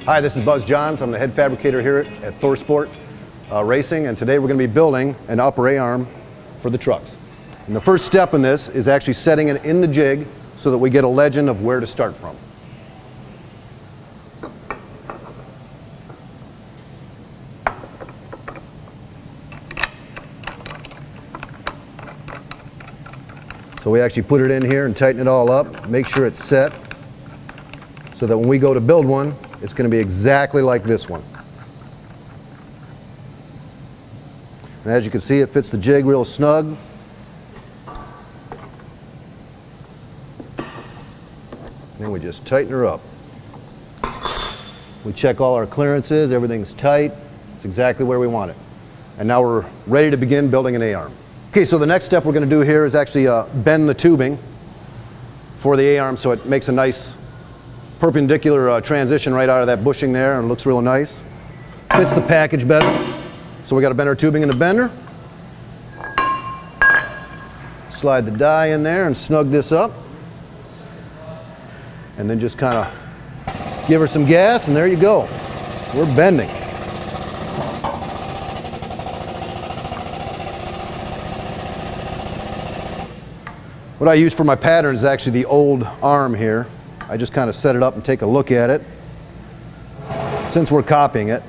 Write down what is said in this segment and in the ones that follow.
Hi, this is Buzz Johns. I'm the head fabricator here at ThorSport Racing, and today we're going to be building an upper A-arm for the trucks. And the first step in this is actually setting it in the jig so that we get a legend of where to start from. So we actually put it in here and tighten it all up, make sure it's set, so that when we go to build one, it's going to be exactly like this one. And as you can see, it fits the jig real snug. And then we just tighten her up. We check all our clearances, everything's tight. It's exactly where we want it. And now we're ready to begin building an A-arm. Okay, so the next step we're going to do here is actually bend the tubing for the A-arm so it makes a nice perpendicular transition right out of that bushing there, and it looks real nice. Fits the package better. So we got to bend our tubing in the bender. Slide the die in there and snug this up. And then just kind of give her some gas, and there you go. We're bending. What I use for my pattern is actually the old arm here. I just kind of set it up and take a look at it since we're copying it.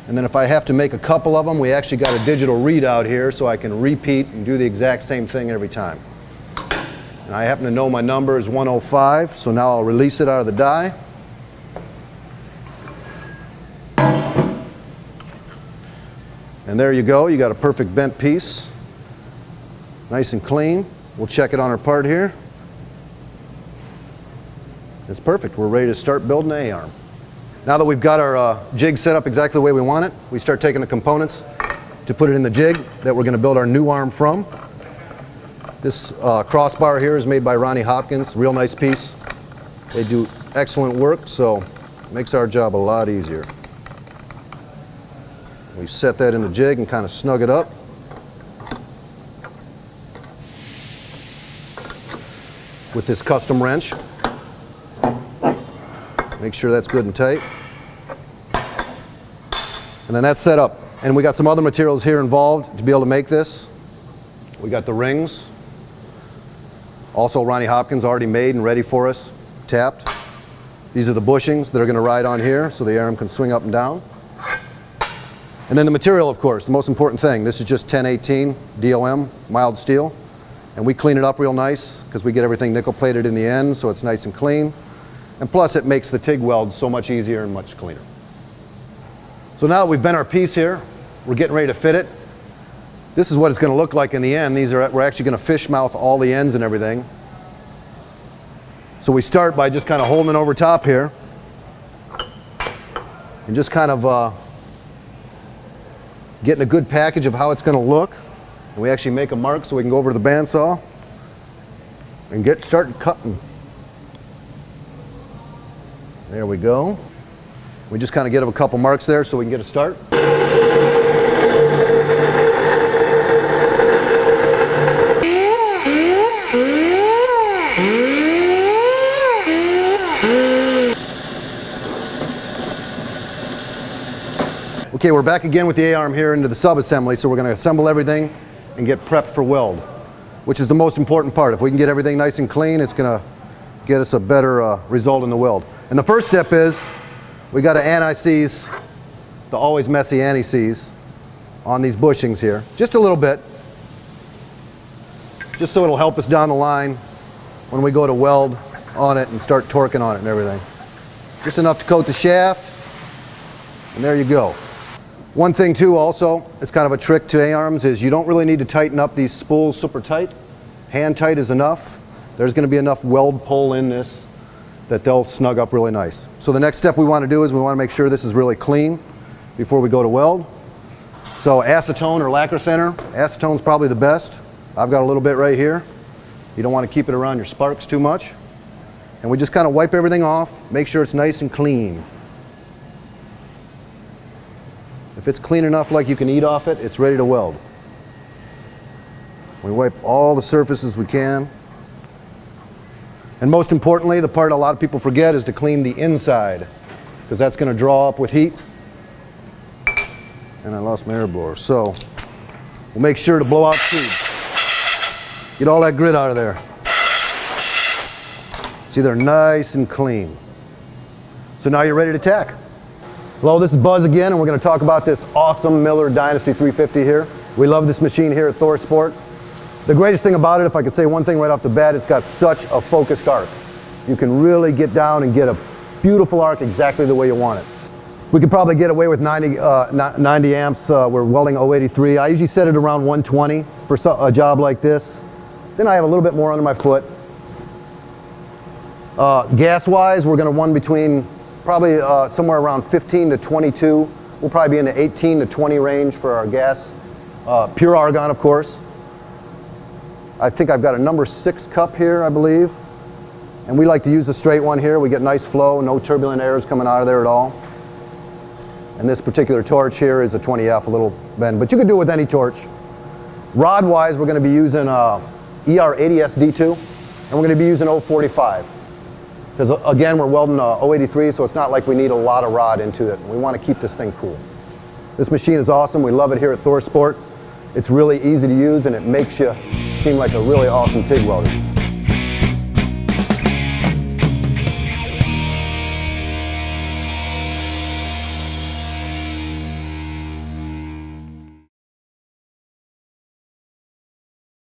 And then if I have to make a couple of them, we actually got a digital readout here so I can repeat and do the exact same thing every time. And I happen to know my number is 105, so now I'll release it out of the die. And there you go, you got a perfect bent piece. Nice and clean. We'll check it on our part here. It's perfect. We're ready to start building an A-arm. Now that we've got our jig set up exactly the way we want it, we start taking the components to put it in the jig that we're going to build our new arm from. This crossbar here is made by Ronnie Hopkins. Real nice piece. They do excellent work, so it makes our job a lot easier. We set that in the jig and kind of snug it up. With this custom wrench. Make sure that's good and tight. And then that's set up. And we got some other materials here involved to be able to make this. We got the rings. Also Ronnie Hopkins already made and ready for us, tapped. These are the bushings that are going to ride on here so the arm can swing up and down. And then the material, of course, the most important thing. This is just 1018 DOM mild steel. And we clean it up real nice because we get everything nickel plated in the end, so it's nice and clean. And plus it makes the TIG weld so much easier and much cleaner. So now that we've bent our piece here, we're getting ready to fit it. This is what it's going to look like in the end. We're actually going to fish mouth all the ends and everything. So we start by just kind of holding it over top here and just kind of getting a good package of how it's going to look. And we actually make a mark so we can go over to the bandsaw and get started cutting. There we go. We just kind of get a couple marks there so we can get a start. Okay, we're back again with the A-arm here into the sub-assembly, so we're going to assemble everything and get prepped for weld, which is the most important part. If we can get everything nice and clean, it's going to get us a better result in the weld. And the first step is we got to anti-seize the always messy anti-seize on these bushings here, just a little bit, just so it'll help us down the line when we go to weld on it and start torquing on it and everything. Just enough to coat the shaft, and there you go. One thing too also, it's kind of a trick to A-arms, is you don't really need to tighten up these spools super tight. Hand tight is enough. There's going to be enough weld pull in this that they'll snug up really nice. So the next step we want to do is we want to make sure this is really clean before we go to weld. So acetone or lacquer thinner, acetone's probably the best. I've got a little bit right here. You don't want to keep it around your sparks too much. And we just kind of wipe everything off, make sure it's nice and clean. If it's clean enough like you can eat off it, it's ready to weld. We wipe all the surfaces we can. And most importantly, the part a lot of people forget is to clean the inside, because that's going to draw up with heat. And I lost my air blower. So we'll make sure to blow out tubes. Get all that grit out of there. See, they're nice and clean. So now you're ready to tack. Hello, this is Buzz again, and we're going to talk about this awesome Miller Dynasty 350 here. We love this machine here at ThorSport. The greatest thing about it, if I could say one thing right off the bat, it's got such a focused arc. You can really get down and get a beautiful arc exactly the way you want it. We could probably get away with 90 amps. We're welding 083. I usually set it around 120 for a job like this. Then I have a little bit more under my foot. Gas-wise, we're going to run between probably somewhere around 15 to 22. We'll probably be in the 18 to 20 range for our gas. Pure argon, of course. I think I've got a number 6 cup here, I believe. And we like to use the straight one here. We get nice flow, no turbulent airs coming out of there at all. And this particular torch here is a 20F, a little bend, but you could do it with any torch. Rod-wise, we're going to be using ER80SD2, and we're going to be using 045. Because again, we're welding 083, so it's not like we need a lot of rod into it. We want to keep this thing cool. This machine is awesome. We love it here at ThorSport. It's really easy to use, and it makes you seem like a really awesome TIG welder.